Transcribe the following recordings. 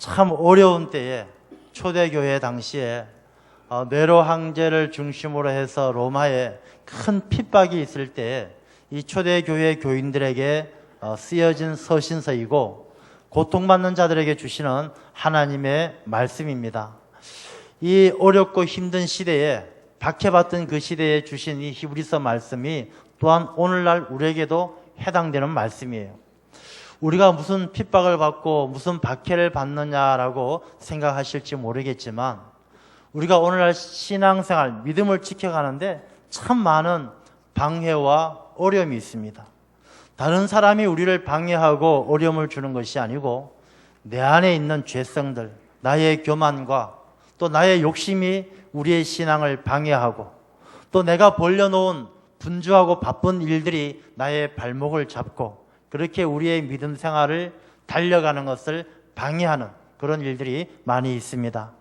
참 어려운 때에 초대교회 당시에 네로 황제를 중심으로 해서 로마에 큰 핍박이 있을 때 이 초대교회 교인들에게 쓰여진 서신서이고 고통받는 자들에게 주시는 하나님의 말씀입니다. 이 어렵고 힘든 시대에 박해받던 그 시대에 주신 이 히브리서 말씀이 또한 오늘날 우리에게도 해당되는 말씀이에요. 우리가 무슨 핍박을 받고 무슨 박해를 받느냐라고 생각하실지 모르겠지만 우리가 오늘날 신앙생활, 믿음을 지켜가는데 참 많은 방해와 어려움이 있습니다. 다른 사람이 우리를 방해하고 어려움을 주는 것이 아니고 내 안에 있는 죄성들, 나의 교만과 또 나의 욕심이 우리의 신앙을 방해하고 또 내가 벌려놓은 분주하고 바쁜 일들이 나의 발목을 잡고 그렇게 우리의 믿음 생활을 달려가는 것을 방해하는 그런 일들이 많이 있습니다.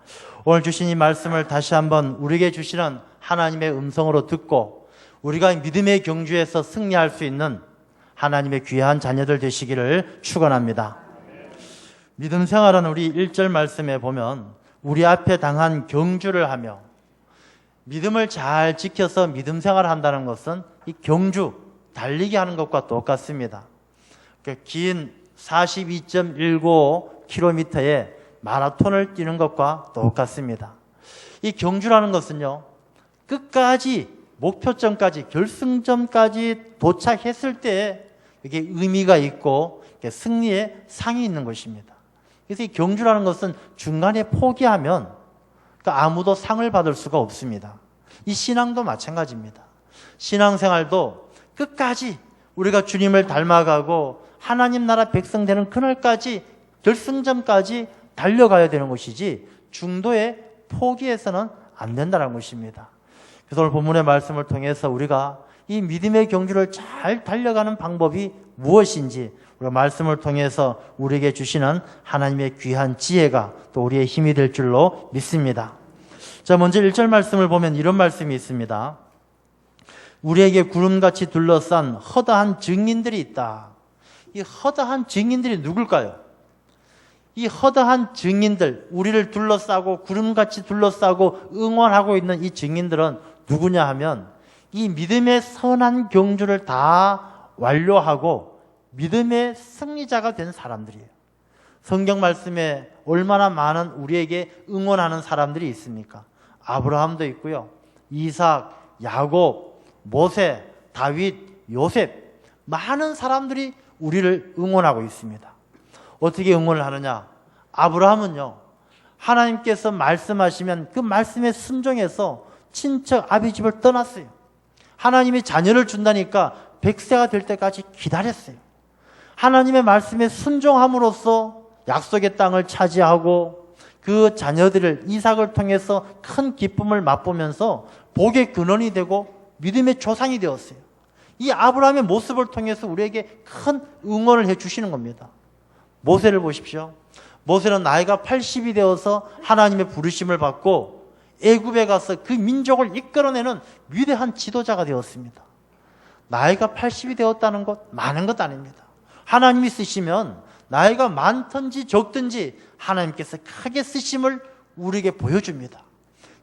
오늘 주신 이 말씀을 다시 한번 우리에게 주시는 하나님의 음성으로 듣고 우리가 믿음의 경주에서 승리할 수 있는 하나님의 귀한 자녀들 되시기를 축원합니다. 믿음 생활은 우리 1절 말씀에 보면 우리 앞에 당한 경주를 하며 믿음을 잘 지켜서 믿음 생활을 한다는 것은 이 경주, 달리기 하는 것과 똑같습니다. 긴 42.19km의 마라톤을 뛰는 것과 똑같습니다. 이 경주라는 것은요, 끝까지 목표점까지 결승점까지 도착했을 때 이게 의미가 있고 승리의 상이 있는 것입니다. 그래서 이 경주라는 것은 중간에 포기하면 아무도 상을 받을 수가 없습니다. 이 신앙도 마찬가지입니다. 신앙생활도 끝까지 우리가 주님을 닮아가고 하나님 나라 백성 되는 그날까지 결승점까지 달려가야 되는 것이지 중도에 포기해서는 안 된다는 것입니다. 그래서 오늘 본문의 말씀을 통해서 우리가 이 믿음의 경주를 잘 달려가는 방법이 무엇인지 우리가 말씀을 통해서 우리에게 주시는 하나님의 귀한 지혜가 또 우리의 힘이 될 줄로 믿습니다. 자, 먼저 1절 말씀을 보면 이런 말씀이 있습니다. 우리에게 구름같이 둘러싼 허다한 증인들이 있다. 이 허다한 증인들이 누굴까요? 이 허다한 증인들, 우리를 둘러싸고 구름같이 둘러싸고 응원하고 있는 이 증인들은 누구냐 하면 이 믿음의 선한 경주를 다 완료하고 믿음의 승리자가 된 사람들이에요. 성경 말씀에 얼마나 많은 우리에게 응원하는 사람들이 있습니까? 아브라함도 있고요. 이삭, 야곱, 모세, 다윗, 요셉 많은 사람들이 우리를 응원하고 있습니다. 어떻게 응원을 하느냐? 아브라함은요, 하나님께서 말씀하시면 그 말씀에 순종해서 친척 아비집을 떠났어요. 하나님이 자녀를 준다니까 100세가 될 때까지 기다렸어요. 하나님의 말씀에 순종함으로써 약속의 땅을 차지하고 그 자녀들을 이삭을 통해서 큰 기쁨을 맛보면서 복의 근원이 되고 믿음의 조상이 되었어요. 이 아브라함의 모습을 통해서 우리에게 큰 응원을 해주시는 겁니다. 모세를 보십시오. 모세는 나이가 80이 되어서 하나님의 부르심을 받고 애굽에 가서 그 민족을 이끌어내는 위대한 지도자가 되었습니다. 나이가 80이 되었다는 것 많은 것 아닙니다. 하나님이 쓰시면 나이가 많든지 적든지 하나님께서 크게 쓰심을 우리에게 보여줍니다.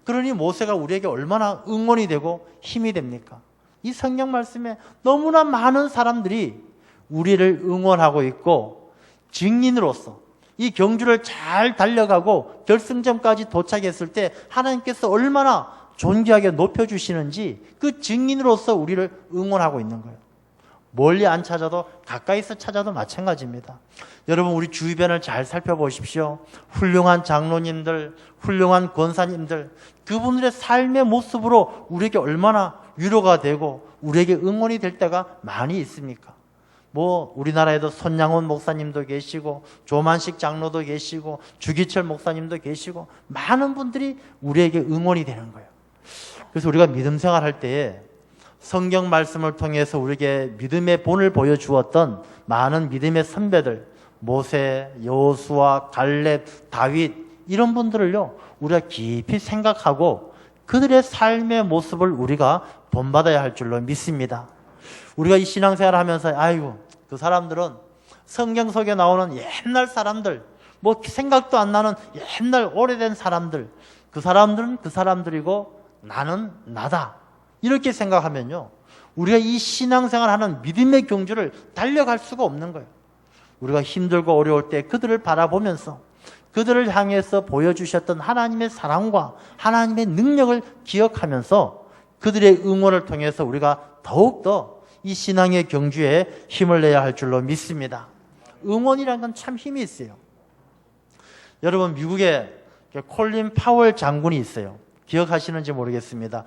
그러니 모세가 우리에게 얼마나 응원이 되고 힘이 됩니까? 이 성경 말씀에 너무나 많은 사람들이 우리를 응원하고 있고 증인으로서 이 경주를 잘 달려가고 결승점까지 도착했을 때 하나님께서 얼마나 존귀하게 높여주시는지 그 증인으로서 우리를 응원하고 있는 거예요. 멀리 안 찾아도 가까이서 찾아도 마찬가지입니다. 여러분, 우리 주변을 잘 살펴보십시오. 훌륭한 장로님들, 훌륭한 권사님들, 그분들의 삶의 모습으로 우리에게 얼마나 위로가 되고 우리에게 응원이 될 때가 많이 있습니까? 우리나라에도 손양원 목사님도 계시고 조만식 장로도 계시고 주기철 목사님도 계시고 많은 분들이 우리에게 응원이 되는 거예요. 그래서 우리가 믿음 생활할 때에 성경 말씀을 통해서 우리에게 믿음의 본을 보여주었던 많은 믿음의 선배들, 모세, 여호수아, 갈렙, 다윗 이런 분들을요 우리가 깊이 생각하고 그들의 삶의 모습을 우리가 본받아야 할 줄로 믿습니다. 우리가 이 신앙생활을 하면서 아이고 그 사람들은 성경 속에 나오는 옛날 사람들 뭐 생각도 안 나는 옛날 오래된 사람들, 그 사람들은 그 사람들이고 나는 나다. 이렇게 생각하면요, 우리가 이 신앙생활하는 믿음의 경주를 달려갈 수가 없는 거예요. 우리가 힘들고 어려울 때 그들을 바라보면서 그들을 향해서 보여주셨던 하나님의 사랑과 하나님의 능력을 기억하면서 그들의 응원을 통해서 우리가 더욱더 이 신앙의 경주에 힘을 내야 할 줄로 믿습니다. 응원이라는 건 참 힘이 있어요. 여러분, 미국에 콜린 파월 장군이 있어요. 기억하시는지 모르겠습니다.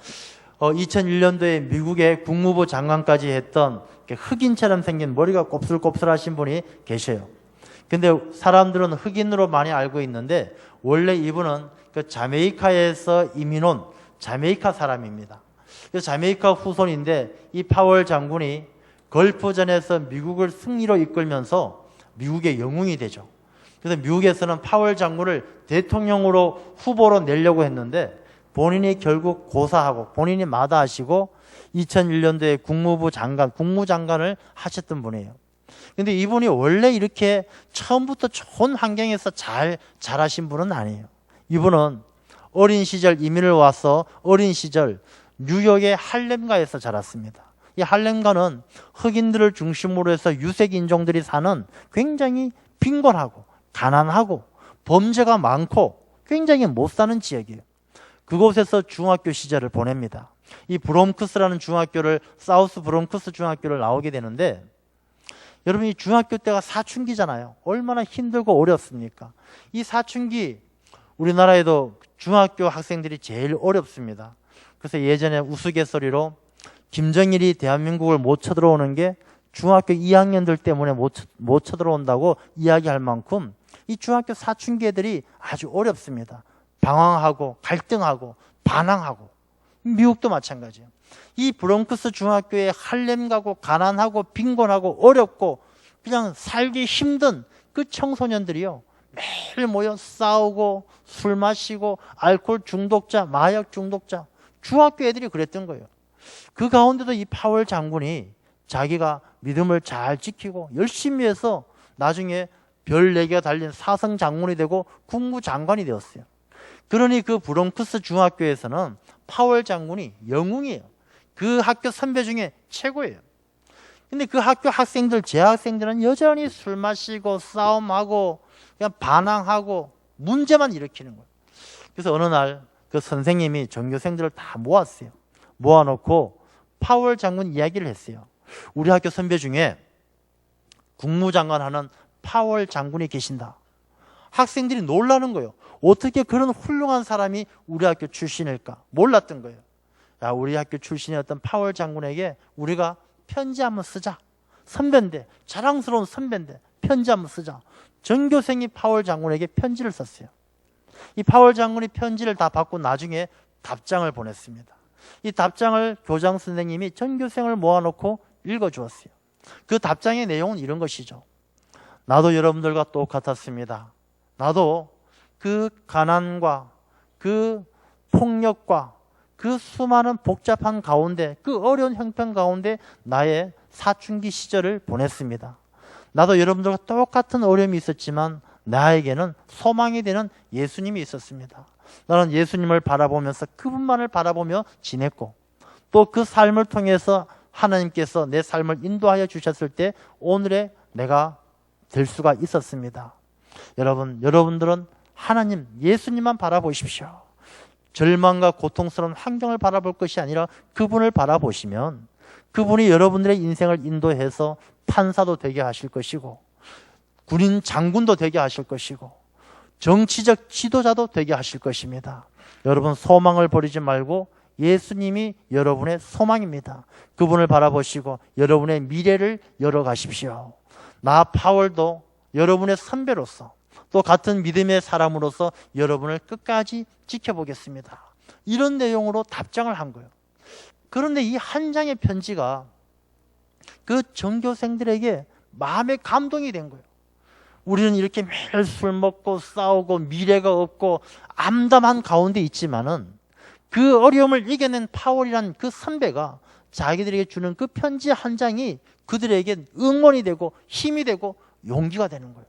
2001년도에 미국의 국무부 장관까지 했던 흑인처럼 생긴 머리가 곱슬곱슬하신 분이 계셔요. 근데 사람들은 흑인으로 많이 알고 있는데 원래 이분은 그 자메이카에서 이민 온 자메이카 사람입니다. 자메이카 후손인데 이 파월 장군이 걸프전에서 미국을 승리로 이끌면서 미국의 영웅이 되죠. 그래서 미국에서는 파월 장군을 대통령으로 후보로 내려고 했는데 본인이 결국 고사하고 본인이 마다하시고 2001년도에 국무장관을 하셨던 분이에요. 근데 이분이 원래 이렇게 처음부터 좋은 환경에서 잘 자라신 분은 아니에요. 이분은 어린 시절 이민을 와서 어린 시절 뉴욕의 할렘가에서 자랐습니다. 이 할렘가는 흑인들을 중심으로 해서 유색 인종들이 사는 굉장히 빈곤하고 가난하고 범죄가 많고 굉장히 못 사는 지역이에요. 그곳에서 중학교 시절을 보냅니다. 이 브롬크스라는 중학교를, 사우스 브롬크스 중학교를 나오게 되는데, 여러분 이 중학교 때가 사춘기잖아요. 얼마나 힘들고 어렵습니까? 이 사춘기, 우리나라에도 중학교 학생들이 제일 어렵습니다. 그래서 예전에 우스갯소리로 김정일이 대한민국을 못 쳐들어오는 게 중학교 2학년들 때문에 못 쳐들어온다고 이야기할 만큼 이 중학교 사춘기 애들이 아주 어렵습니다. 방황하고 갈등하고 반항하고. 미국도 마찬가지예요. 이 브롱크스 중학교에 할렘가고 가난하고 빈곤하고 어렵고 그냥 살기 힘든 그 청소년들이요, 매일 모여 싸우고 술 마시고 알코올 중독자, 마약 중독자, 중학교 애들이 그랬던 거예요. 그 가운데도 이 파월 장군이 자기가 믿음을 잘 지키고 열심히 해서 나중에 별 4개가 달린 사성 장군이 되고 국무장관이 되었어요. 그러니 그 브롱크스 중학교에서는 파월 장군이 영웅이에요. 그 학교 선배 중에 최고예요. 근데 그 학교 학생들, 재학생들은 여전히 술 마시고 싸움하고 그냥 반항하고 문제만 일으키는 거예요. 그래서 어느 날 그 선생님이 전교생들을 다 모았어요. 모아놓고 파월 장군 이야기를 했어요. 우리 학교 선배 중에 국무장관 하는 파월 장군이 계신다. 학생들이 놀라는 거예요. 어떻게 그런 훌륭한 사람이 우리 학교 출신일까? 몰랐던 거예요. 야, 우리 학교 출신이었던 파월 장군에게 우리가 편지 한번 쓰자. 선배인데, 자랑스러운 선배인데 편지 한번 쓰자. 전교생이 파월 장군에게 편지를 썼어요. 이 파월 장군이 편지를 다 받고 나중에 답장을 보냈습니다. 이 답장을 교장 선생님이 전교생을 모아놓고 읽어주었어요. 그 답장의 내용은 이런 것이죠. 나도 여러분들과 똑같았습니다. 나도 그 가난과 그 폭력과 그 수많은 복잡한 가운데, 그 어려운 형편 가운데 나의 사춘기 시절을 보냈습니다. 나도 여러분들과 똑같은 어려움이 있었지만 나에게는 소망이 되는 예수님이 있었습니다. 나는 예수님을 바라보면서 그분만을 바라보며 지냈고, 또 그 삶을 통해서 하나님께서 내 삶을 인도하여 주셨을 때 오늘의 내가 될 수가 있었습니다. 여러분들은 하나님, 예수님만 바라보십시오. 절망과 고통스러운 환경을 바라볼 것이 아니라 그분을 바라보시면 그분이 여러분들의 인생을 인도해서 판사도 되게 하실 것이고, 군인 장군도 되게 하실 것이고, 정치적 지도자도 되게 하실 것입니다. 여러분, 소망을 버리지 말고 예수님이 여러분의 소망입니다. 그분을 바라보시고 여러분의 미래를 열어가십시오. 나 파월도 여러분의 선배로서, 또 같은 믿음의 사람으로서 여러분을 끝까지 지켜보겠습니다. 이런 내용으로 답장을 한 거예요. 그런데 이 한 장의 편지가 그 전교생들에게 마음의 감동이 된 거예요. 우리는 이렇게 매일 술 먹고 싸우고 미래가 없고 암담한 가운데 있지만은 그 어려움을 이겨낸 파월이란 그 선배가 자기들에게 주는 그 편지 한 장이 그들에게 응원이 되고 힘이 되고 용기가 되는 거예요.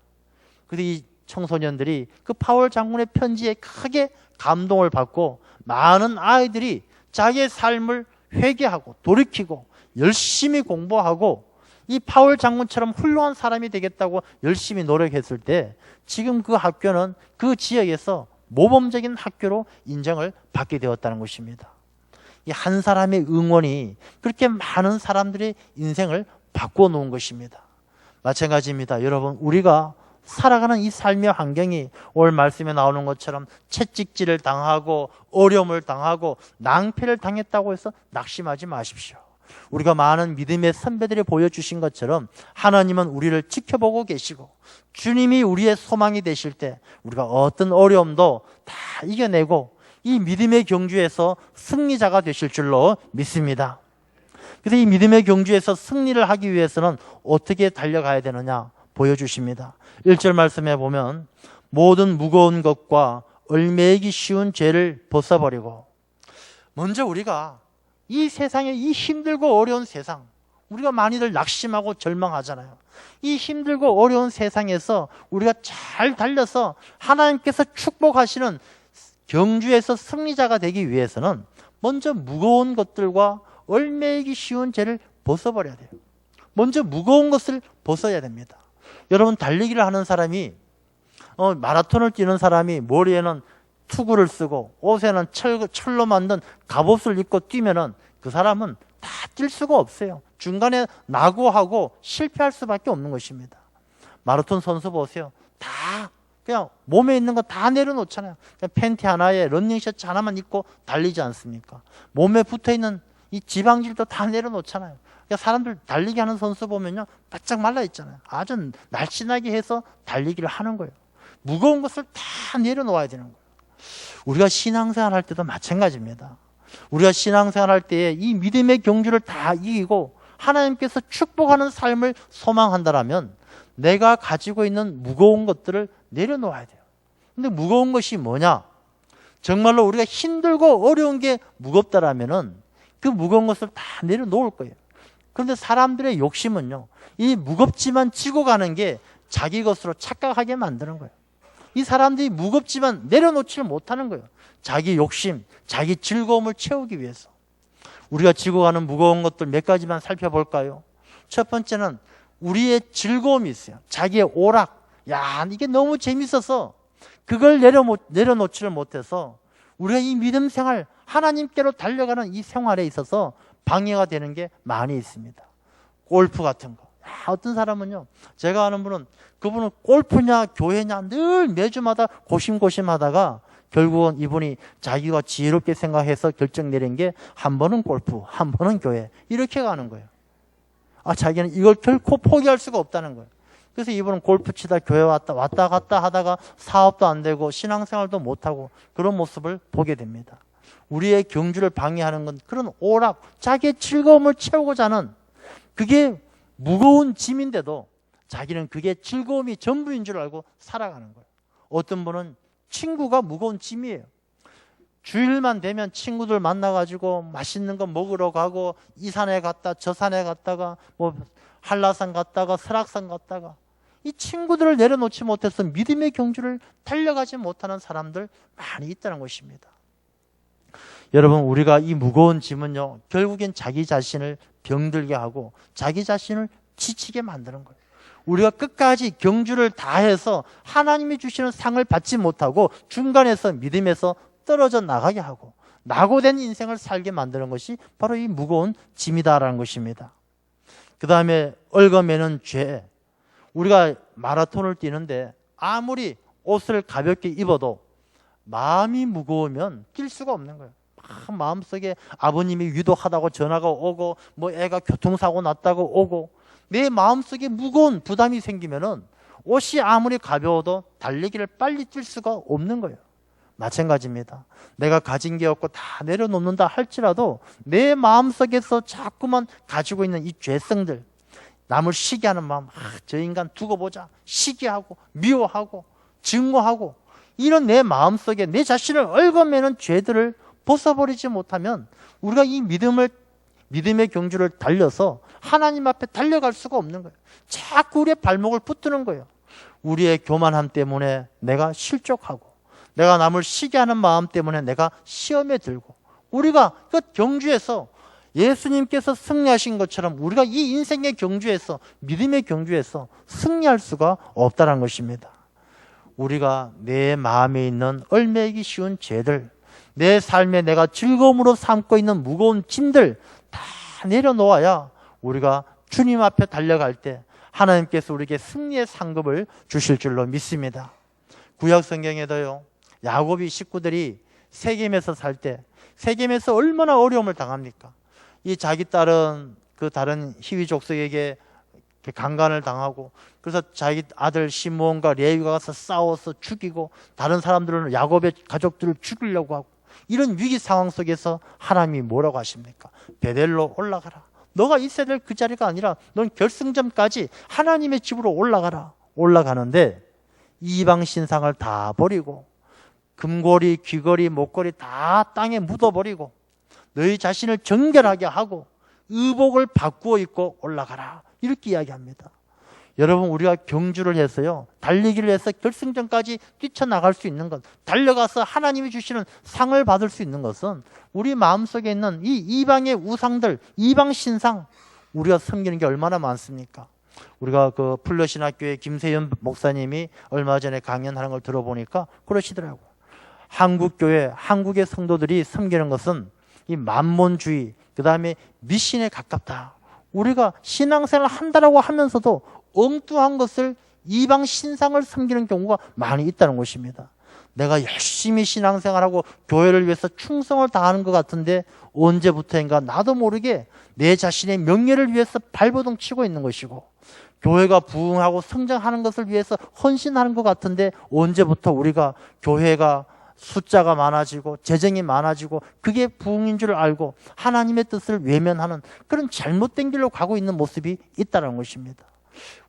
그런데 이 청소년들이 그 파월 장군의 편지에 크게 감동을 받고 많은 아이들이 자기의 삶을 회개하고 돌이키고 열심히 공부하고 이 파월 장군처럼 훌륭한 사람이 되겠다고 열심히 노력했을 때 지금 그 학교는 그 지역에서 모범적인 학교로 인정을 받게 되었다는 것입니다. 이 한 사람의 응원이 그렇게 많은 사람들의 인생을 바꿔 놓은 것입니다. 마찬가지입니다. 여러분, 우리가 살아가는 이 삶의 환경이 오늘 말씀에 나오는 것처럼 채찍질을 당하고 어려움을 당하고 낭패를 당했다고 해서 낙심하지 마십시오. 우리가 많은 믿음의 선배들이 보여주신 것처럼 하나님은 우리를 지켜보고 계시고 주님이 우리의 소망이 되실 때 우리가 어떤 어려움도 다 이겨내고 이 믿음의 경주에서 승리자가 되실 줄로 믿습니다. 그래서 이 믿음의 경주에서 승리를 하기 위해서는 어떻게 달려가야 되느냐 보여주십니다. 1절 말씀에 보면 모든 무거운 것과 얽매이기 쉬운 죄를 벗어버리고, 먼저 우리가 이 세상에 이 힘들고 어려운 세상, 우리가 많이들 낙심하고 절망하잖아요. 이 힘들고 어려운 세상에서 우리가 잘 달려서 하나님께서 축복하시는 경주에서 승리자가 되기 위해서는 먼저 무거운 것들과 얽매이기 쉬운 죄를 벗어버려야 돼요. 먼저 무거운 것을 벗어야 됩니다. 여러분, 달리기를 하는 사람이 마라톤을 뛰는 사람이 머리에는 투구를 쓰고 옷에는 철로 만든 갑옷을 입고 뛰면은 그 사람은 다 뛸 수가 없어요. 중간에 낙오하고 실패할 수밖에 없는 것입니다. 마라톤 선수 보세요. 다 그냥 몸에 있는 거 다 내려놓잖아요. 그냥 팬티 하나에 러닝셔츠 하나만 입고 달리지 않습니까? 몸에 붙어있는 이 지방질도 다 내려놓잖아요. 그러니까 사람들 달리기 하는 선수 보면요, 바짝 말라 있잖아요. 아주 날씬하게 해서 달리기를 하는 거예요. 무거운 것을 다 내려놓아야 되는 거예요. 우리가 신앙생활 할 때도 마찬가지입니다. 우리가 신앙생활 할 때에 이 믿음의 경주를 다 이기고 하나님께서 축복하는 삶을 소망한다라면 내가 가지고 있는 무거운 것들을 내려놓아야 돼요. 근데 무거운 것이 뭐냐? 정말로 우리가 힘들고 어려운 게 무겁다라면은 그 무거운 것을 다 내려놓을 거예요. 그런데 사람들의 욕심은요, 이 무겁지만 지고 가는 게 자기 것으로 착각하게 만드는 거예요. 이 사람들이 무겁지만 내려놓지를 못하는 거예요. 자기 욕심, 자기 즐거움을 채우기 위해서. 우리가 지고 가는 무거운 것들 몇 가지만 살펴볼까요? 첫 번째는 우리의 즐거움이 있어요. 자기의 오락. 야, 이게 너무 재밌어서 그걸 내려놓지를 못해서 우리가 이 믿음 생활, 하나님께로 달려가는 이 생활에 있어서 방해가 되는 게 많이 있습니다. 골프 같은 거. 어떤 사람은요, 제가 아는 분은 그분은 골프냐 교회냐 늘 매주마다 고심고심하다가 결국은 이분이 자기가 지혜롭게 생각해서 결정 내린 게 한 번은 골프, 한 번은 교회, 이렇게 가는 거예요. 자기는 이걸 결코 포기할 수가 없다는 거예요. 그래서 이분은 골프 치다 교회 왔다 갔다 하다가 사업도 안 되고 신앙생활도 못하고 그런 모습을 보게 됩니다. 우리의 경주를 방해하는 건 그런 오락, 자기의 즐거움을 채우고자 하는, 그게 무거운 짐인데도 자기는 그게 즐거움이 전부인 줄 알고 살아가는 거예요. 어떤 분은 친구가 무거운 짐이에요. 주일만 되면 친구들 만나가지고 맛있는 거 먹으러 가고 이 산에 갔다 저 산에 갔다가 뭐 한라산 갔다가 설악산 갔다가, 이 친구들을 내려놓지 못해서 믿음의 경주를 달려가지 못하는 사람들 많이 있다는 것입니다. 여러분, 우리가 이 무거운 짐은요, 결국엔 자기 자신을 병들게 하고 자기 자신을 지치게 만드는 거예요. 우리가 끝까지 경주를 다해서 하나님이 주시는 상을 받지 못하고 중간에서 믿음에서 떨어져 나가게 하고 낙오된 인생을 살게 만드는 것이 바로 이 무거운 짐이다라는 것입니다. 그 다음에 얽어매는 죄. 우리가 마라톤을 뛰는데 아무리 옷을 가볍게 입어도 마음이 무거우면 뛸 수가 없는 거예요. 마음속에 아버님이 위독하다고 전화가 오고 뭐 애가 교통사고 났다고 오고 내 마음속에 무거운 부담이 생기면은 옷이 아무리 가벼워도 달리기를 빨리 뛸 수가 없는 거예요. 마찬가지입니다. 내가 가진 게 없고 다 내려놓는다 할지라도 내 마음속에서 자꾸만 가지고 있는 이 죄성들, 남을 시기하게 하는 마음, 저 인간 두고 보자, 시기하고 미워하고 증오하고, 이런 내 마음속에 내 자신을 얽어매는 죄들을 벗어버리지 못하면 우리가 이 믿음의 경주를 달려서 하나님 앞에 달려갈 수가 없는 거예요. 자꾸 우리의 발목을 붙드는 거예요. 우리의 교만함 때문에 내가 실족하고, 내가 남을 시기 하는 마음 때문에 내가 시험에 들고, 우리가 그 경주에서 예수님께서 승리하신 것처럼 우리가 이 인생의 경주에서, 믿음의 경주에서 승리할 수가 없다는 것입니다. 우리가 내 마음에 있는 얽매이기 쉬운 죄들, 내 삶에 내가 즐거움으로 삼고 있는 무거운 짐들 다 내려놓아야 우리가 주님 앞에 달려갈 때 하나님께서 우리에게 승리의 상급을 주실 줄로 믿습니다. 구약 성경에도요, 야곱이 식구들이 세겜에서 살 때 세겜에서 얼마나 어려움을 당합니까? 이 자기 딸은 그 다른 히위 족속에게 강간을 당하고, 그래서 자기 아들 시므온과 레위가 가서 싸워서 죽이고, 다른 사람들은 야곱의 가족들을 죽이려고 하고, 이런 위기 상황 속에서 하나님이 뭐라고 하십니까? 베델로 올라가라. 너가 있어야 될 그 자리가 아니라 넌 결승점까지 하나님의 집으로 올라가라. 올라가는데 이방 신상을 다 버리고 금고리, 귀걸이, 목걸이 다 땅에 묻어버리고 너희 자신을 정결하게 하고 의복을 바꾸어 입고 올라가라. 이렇게 이야기합니다. 여러분, 우리가 경주를 해서요, 달리기를 해서 결승전까지 뛰쳐나갈 수 있는 것, 달려가서 하나님이 주시는 상을 받을 수 있는 것은 우리 마음속에 있는 이 이방의 우상들, 이방 신상, 우리가 섬기는 게 얼마나 많습니까? 우리가 그 플러신학교의 김세윤 목사님이 얼마 전에 강연하는 걸 들어보니까 그러시더라고요. 한국교회, 한국의 성도들이 섬기는 것은 이 만몬주의, 그 다음에 미신에 가깝다. 우리가 신앙생활을 한다라고 하면서도 엉뚱한 것을, 이방 신상을 섬기는 경우가 많이 있다는 것입니다. 내가 열심히 신앙생활하고 교회를 위해서 충성을 다하는 것 같은데 언제부터인가 나도 모르게 내 자신의 명예를 위해서 발버둥 치고 있는 것이고, 교회가 부흥하고 성장하는 것을 위해서 헌신하는 것 같은데 언제부터 우리가 교회가 숫자가 많아지고 재정이 많아지고 그게 부흥인 줄 알고 하나님의 뜻을 외면하는 그런 잘못된 길로 가고 있는 모습이 있다는 것입니다.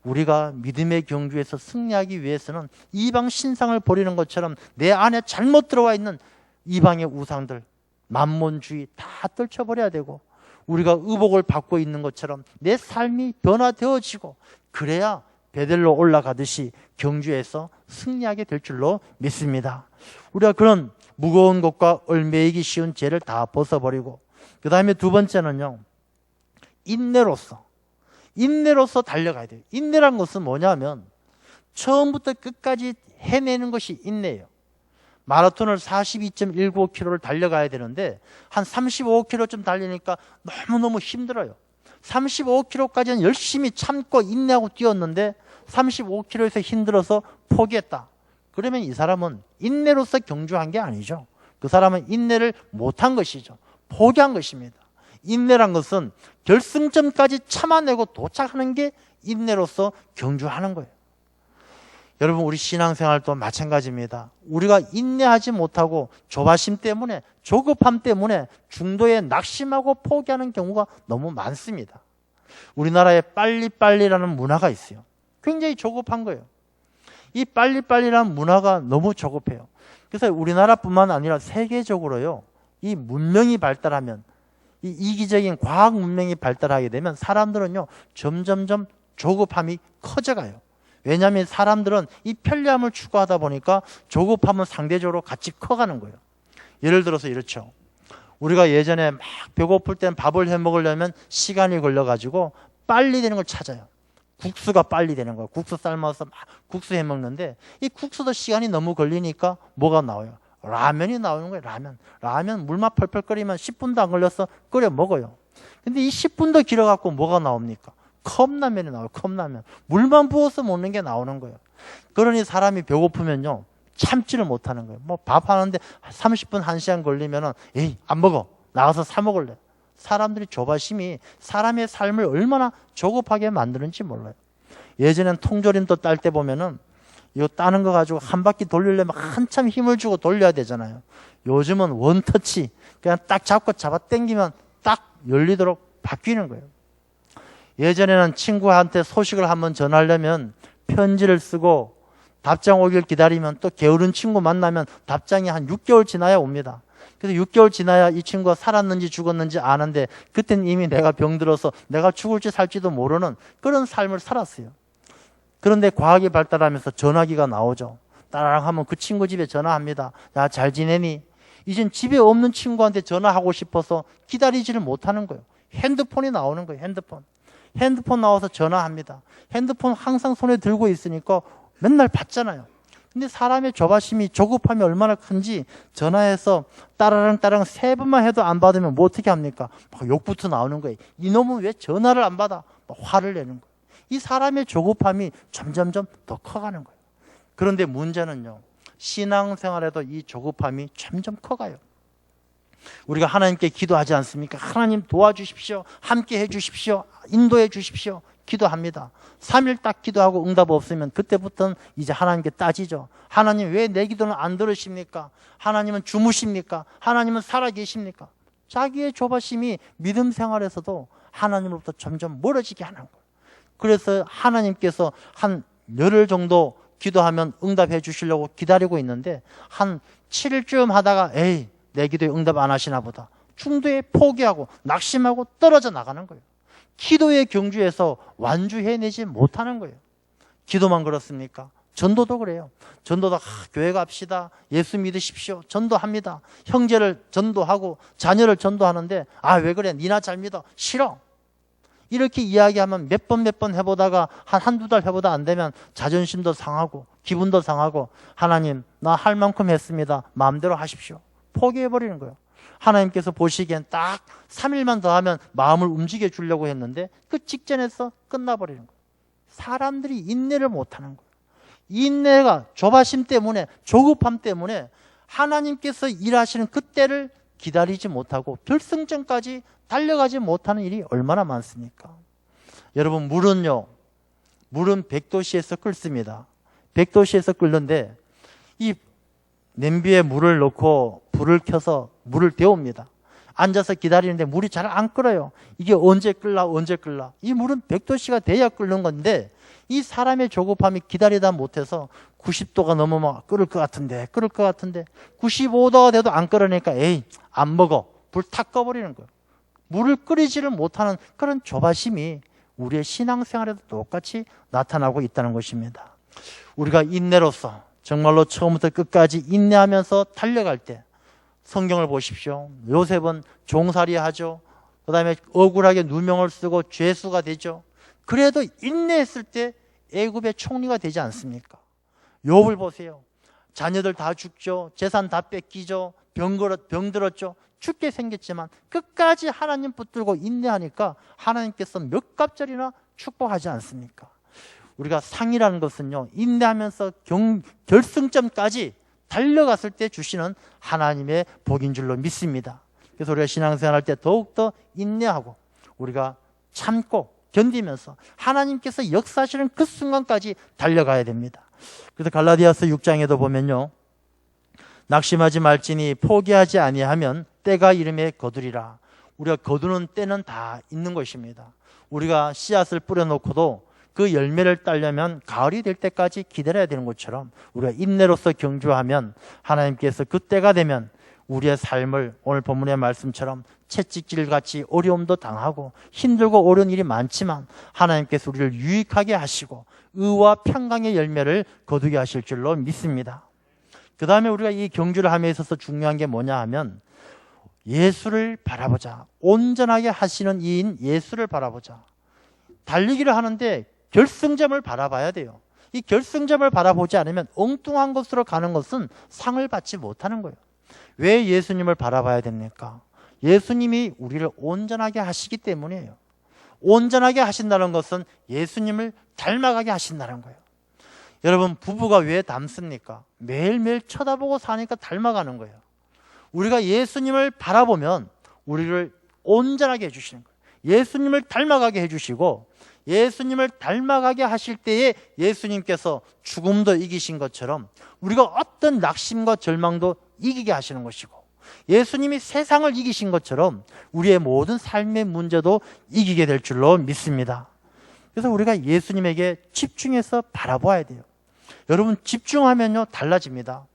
우리가 믿음의 경주에서 승리하기 위해서는 이방 신상을 버리는 것처럼 내 안에 잘못 들어와 있는 이방의 우상들, 만몬주의 다 떨쳐버려야 되고, 우리가 의복을 받고 있는 것처럼 내 삶이 변화되어지고, 그래야 베델로 올라가듯이 경주에서 승리하게 될 줄로 믿습니다. 우리가 그런 무거운 것과 얽매이기 쉬운 죄를 다 벗어버리고, 그 다음에 두 번째는요, 인내로서 달려가야 돼요. 인내란 것은 뭐냐면 처음부터 끝까지 해내는 것이 인내예요. 마라톤을 42.195km를 달려가야 되는데 한 35km쯤 달리니까 너무너무 힘들어요. 35km까지는 열심히 참고 인내하고 뛰었는데 35km에서 힘들어서 포기했다. 그러면 이 사람은 인내로서 경주한 게 아니죠. 그 사람은 인내를 못한 것이죠. 포기한 것입니다. 인내란 것은 결승점까지 참아내고 도착하는 게 인내로서 경주하는 거예요. 여러분, 우리 신앙생활도 마찬가지입니다. 우리가 인내하지 못하고 조바심 때문에, 조급함 때문에 중도에 낙심하고 포기하는 경우가 너무 많습니다. 우리나라에 빨리빨리라는 문화가 있어요. 굉장히 조급한 거예요. 이 빨리빨리라는 문화가 너무 조급해요. 그래서 우리나라뿐만 아니라 세계적으로요, 이 문명이 발달하면, 이 이기적인 과학 문명이 발달하게 되면 사람들은요, 점점점 조급함이 커져가요. 왜냐하면 사람들은 이 편리함을 추구하다 보니까 조급함은 상대적으로 같이 커가는 거예요. 예를 들어서 이렇죠. 우리가 예전에 막 배고플 땐 밥을 해 먹으려면 시간이 걸려가지고 빨리 되는 걸 찾아요. 국수가 빨리 되는 거예요. 국수 삶아서 막 국수 해 먹는데 이 국수도 시간이 너무 걸리니까 뭐가 나와요? 라면이 나오는 거예요. 라면 물만 펄펄 끓이면 10분도 안 걸려서 끓여 먹어요. 근데 이 10분도 길어갖고 뭐가 나옵니까? 컵라면이 나와요. 컵라면. 물만 부어서 먹는 게 나오는 거예요. 그러니 사람이 배고프면요, 참지를 못하는 거예요. 뭐 밥 하는데 30분, 1시간 걸리면은 에이, 안 먹어. 나가서 사 먹을래. 사람들이 조바심이 사람의 삶을 얼마나 조급하게 만드는지 몰라요. 예전엔 통조림도 딸 때 보면은 이거 따는 거 가지고 한 바퀴 돌리려면 한참 힘을 주고 돌려야 되잖아요. 요즘은 원터치, 그냥 딱 잡고 잡아 당기면 딱 열리도록 바뀌는 거예요. 예전에는 친구한테 소식을 한번 전하려면 편지를 쓰고 답장 오길 기다리면 또 게으른 친구 만나면 답장이 한 6개월 지나야 옵니다. 그래서 6개월 지나야 이 친구가 살았는지 죽었는지 아는데 그때는 이미 내가 병들어서 내가 죽을지 살지도 모르는 그런 삶을 살았어요. 그런데 과학이 발달하면서 전화기가 나오죠. 따라랑 하면 그 친구 집에 전화합니다. 야, 잘 지내니? 이젠 집에 없는 친구한테 전화하고 싶어서 기다리지를 못하는 거예요. 핸드폰이 나오는 거예요. 핸드폰 나와서 전화합니다. 핸드폰 항상 손에 들고 있으니까 맨날 받잖아요. 근데 사람의 조바심이, 조급함이 얼마나 큰지 전화해서 따라랑 3번만 해도 안 받으면 뭐 어떻게 합니까? 막 욕부터 나오는 거예요. 이놈은 왜 전화를 안 받아? 막 화를 내는 거예요. 이 사람의 조급함이 점점점 더 커가는 거예요. 그런데 문제는요, 신앙생활에도 이 조급함이 점점 커가요. 우리가 하나님께 기도하지 않습니까? 하나님 도와주십시오. 함께 해주십시오. 인도해 주십시오. 기도합니다. 3일 딱 기도하고 응답 없으면 그때부터는 이제 하나님께 따지죠. 하나님 왜 내 기도는 안 들으십니까? 하나님은 주무십니까? 하나님은 살아계십니까? 자기의 조바심이 믿음 생활에서도 하나님으로부터 점점 멀어지게 하는 거예요. 그래서 하나님께서 한 열흘 정도 기도하면 응답해 주시려고 기다리고 있는데 한 7일쯤 하다가 에이, 내 기도에 응답 안 하시나 보다. 중도에 포기하고 낙심하고 떨어져 나가는 거예요. 기도의 경주에서 완주해내지 못하는 거예요. 기도만 그렇습니까? 전도도 그래요. 전도도 교회 갑시다. 예수 믿으십시오. 전도합니다. 형제를 전도하고 자녀를 전도하는데 왜 그래? 니나 잘 믿어. 싫어. 이렇게 이야기하면 몇 번 해보다가 한두 달 해보다 안 되면 자존심도 상하고 기분도 상하고 하나님 나 할 만큼 했습니다. 마음대로 하십시오. 포기해버리는 거예요. 하나님께서 보시기엔 딱 3일만 더 하면 마음을 움직여 주려고 했는데 그 직전에서 끝나버리는 거예요. 사람들이 인내를 못하는 거예요. 인내가 조바심 때문에, 조급함 때문에 하나님께서 일하시는 그때를 기다리지 못하고 결승점까지 달려가지 못하는 일이 얼마나 많습니까? 여러분, 물은 100도씨에서 끓습니다. 100도씨에서 끓는데 이 냄비에 물을 넣고 불을 켜서 물을 데웁니다. 앉아서 기다리는데 물이 잘 안 끓어요. 이게 언제 끓나? 이 물은 100도씨가 돼야 끓는 건데 이 사람의 조급함이 기다리다 못해서 90도가 넘으면 끓을 것 같은데 95도가 돼도 안 끓으니까 에이, 안 먹어. 불 탁 꺼버리는 거예요. 물을 끓이지를 못하는 그런 조바심이 우리의 신앙생활에도 똑같이 나타나고 있다는 것입니다. 우리가 인내로서 정말로 처음부터 끝까지 인내하면서 달려갈 때 성경을 보십시오. 요셉은 종살이 하죠. 그 다음에 억울하게 누명을 쓰고 죄수가 되죠. 그래도 인내했을 때 애굽의 총리가 되지 않습니까? 욥을 보세요. 자녀들 다 죽죠. 재산 다 뺏기죠. 병들었죠. 죽게 생겼지만 끝까지 하나님 붙들고 인내하니까 하나님께서 몇 갑절이나 축복하지 않습니까? 우리가 상이라는 것은요, 인내하면서 결승점까지 달려갔을 때 주시는 하나님의 복인 줄로 믿습니다. 그래서 우리가 신앙생활할 때 더욱더 인내하고 우리가 참고 견디면서 하나님께서 역사하시는 그 순간까지 달려가야 됩니다. 그래서 갈라디아서 6장에도 보면요, 낙심하지 말지니 포기하지 아니하면 때가 이름에 거두리라. 우리가 거두는 때는 다 있는 것입니다. 우리가 씨앗을 뿌려놓고도 그 열매를 따려면 가을이 될 때까지 기다려야 되는 것처럼 우리가 인내로서 경주하면 하나님께서 그 때가 되면 우리의 삶을 오늘 본문의 말씀처럼 채찍질같이 어려움도 당하고 힘들고 어려운 일이 많지만 하나님께서 우리를 유익하게 하시고 의와 평강의 열매를 거두게 하실 줄로 믿습니다. 그 다음에 우리가 이 경주를 함에 있어서 중요한 게 뭐냐 하면 예수를 바라보자. 온전하게 하시는 이인 예수를 바라보자. 달리기를 하는데 결승점을 바라봐야 돼요. 이 결승점을 바라보지 않으면 엉뚱한 곳으로 가는 것은 상을 받지 못하는 거예요. 왜 예수님을 바라봐야 됩니까? 예수님이 우리를 온전하게 하시기 때문이에요. 온전하게 하신다는 것은 예수님을 닮아가게 하신다는 거예요. 여러분, 부부가 왜 닮습니까? 매일매일 쳐다보고 사니까 닮아가는 거예요. 우리가 예수님을 바라보면 우리를 온전하게 해주시는 거예요. 예수님을 닮아가게 해주시고 예수님을 닮아가게 하실 때에 예수님께서 죽음도 이기신 것처럼 우리가 어떤 낙심과 절망도 이기게 하시는 것이고 예수님이 세상을 이기신 것처럼 우리의 모든 삶의 문제도 이기게 될 줄로 믿습니다. 그래서 우리가 예수님에게 집중해서 바라봐야 돼요. 여러분, 집중하면요 달라집니다.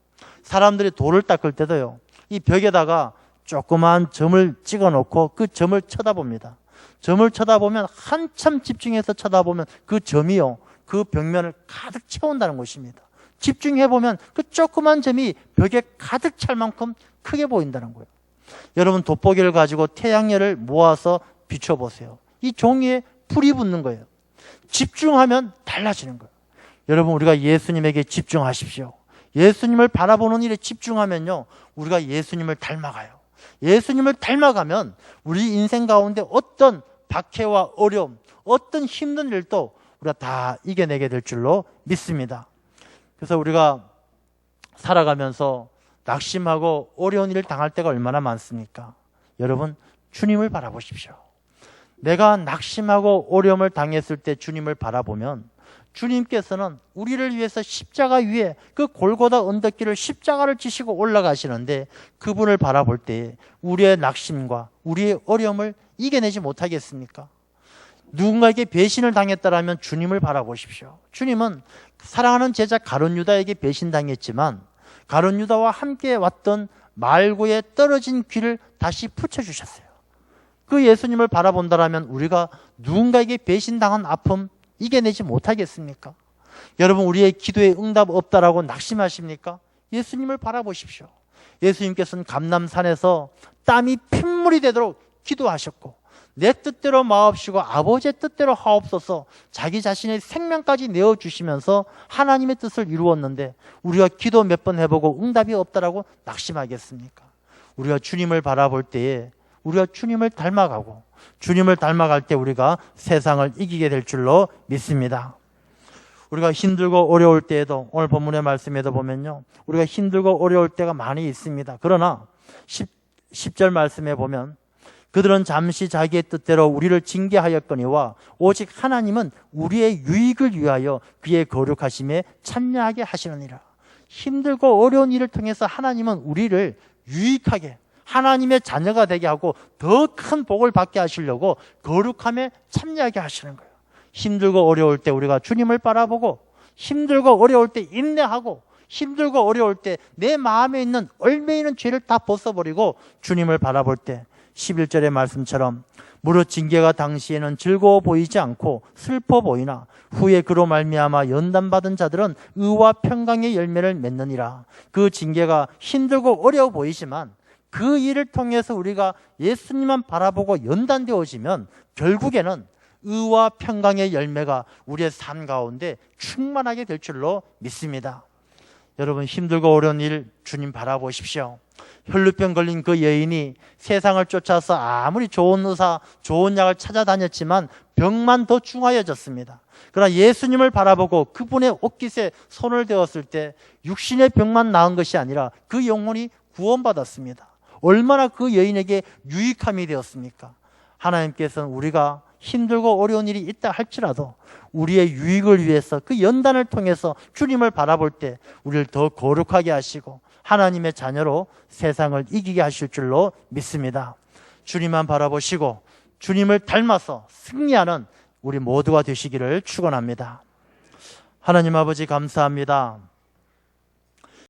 사람들이 돌을 닦을 때도요, 이 벽에다가 조그만 점을 찍어 놓고 그 점을 쳐다봅니다. 점을 쳐다보면 한참 집중해서 쳐다보면 그 점이요, 그 벽면을 가득 채운다는 것입니다. 집중해보면 그 조그만 점이 벽에 가득 찰 만큼 크게 보인다는 거예요. 여러분, 돋보기를 가지고 태양열을 모아서 비춰보세요. 이 종이에 불이 붙는 거예요. 집중하면 달라지는 거예요. 여러분, 우리가 예수님에게 집중하십시오. 예수님을 바라보는 일에 집중하면요, 우리가 예수님을 닮아가요. 예수님을 닮아가면 우리 인생 가운데 어떤 박해와 어려움, 어떤 힘든 일도 우리가 다 이겨내게 될 줄로 믿습니다. 그래서 우리가 살아가면서 낙심하고 어려운 일을 당할 때가 얼마나 많습니까? 여러분, 주님을 바라보십시오. 내가 낙심하고 어려움을 당했을 때 주님을 바라보면 주님께서는 우리를 위해서 십자가 위에 그 골고다 언덕길을 십자가를 지시고 올라가시는데, 그분을 바라볼 때 우리의 낙심과 우리의 어려움을 이겨내지 못하겠습니까? 누군가에게 배신을 당했다라면 주님을 바라보십시오. 주님은 사랑하는 제자 가룟 유다에게 배신당했지만 가룟 유다와 함께 왔던 말고에 떨어진 귀를 다시 붙여주셨어요. 그 예수님을 바라본다라면 우리가 누군가에게 배신당한 아픔 이겨내지 못하겠습니까? 여러분, 우리의 기도에 응답 없다라고 낙심하십니까? 예수님을 바라보십시오. 예수님께서는 감람산에서 땀이 핏물이 되도록 기도하셨고, 내 뜻대로 마옵시고 아버지의 뜻대로 하옵소서, 자기 자신의 생명까지 내어주시면서 하나님의 뜻을 이루었는데 우리가 기도 몇 번 해보고 응답이 없다라고 낙심하겠습니까? 우리가 주님을 바라볼 때에 우리가 주님을 닮아가고, 주님을 닮아갈 때 우리가 세상을 이기게 될 줄로 믿습니다. 우리가 힘들고 어려울 때에도, 오늘 본문의 말씀에도 보면요, 우리가 힘들고 어려울 때가 많이 있습니다. 그러나 10절 말씀에 보면 그들은 잠시 자기의 뜻대로 우리를 징계하였거니와 오직 하나님은 우리의 유익을 위하여 그의 거룩하심에 참여하게 하시느니라. 힘들고 어려운 일을 통해서 하나님은 우리를 유익하게, 하나님의 자녀가 되게 하고 더 큰 복을 받게 하시려고 거룩함에 참여하게 하시는 거예요. 힘들고 어려울 때 우리가 주님을 바라보고, 힘들고 어려울 때 인내하고, 힘들고 어려울 때 내 마음에 있는 얼매 있는 죄를 다 벗어버리고 주님을 바라볼 때 11절의 말씀처럼 무릇 징계가 당시에는 즐거워 보이지 않고 슬퍼 보이나 후에 그로 말미암아 연단받은 자들은 의와 평강의 열매를 맺느니라. 그 징계가 힘들고 어려워 보이지만 그 일을 통해서 우리가 예수님만 바라보고 연단되어지면 결국에는 의와 평강의 열매가 우리의 삶 가운데 충만하게 될 줄로 믿습니다. 여러분, 힘들고 어려운 일 주님 바라보십시오. 혈루병 걸린 그 여인이 세상을 쫓아서 아무리 좋은 의사, 좋은 약을 찾아다녔지만 병만 더 중하여졌습니다. 그러나 예수님을 바라보고 그분의 옷깃에 손을 대었을 때 육신의 병만 나은 것이 아니라 그 영혼이 구원받았습니다. 얼마나 그 여인에게 유익함이 되었습니까? 하나님께서는 우리가 힘들고 어려운 일이 있다 할지라도 우리의 유익을 위해서 그 연단을 통해서 주님을 바라볼 때 우리를 더 거룩하게 하시고 하나님의 자녀로 세상을 이기게 하실 줄로 믿습니다. 주님만 바라보시고 주님을 닮아서 승리하는 우리 모두가 되시기를 축원합니다. 하나님 아버지, 감사합니다.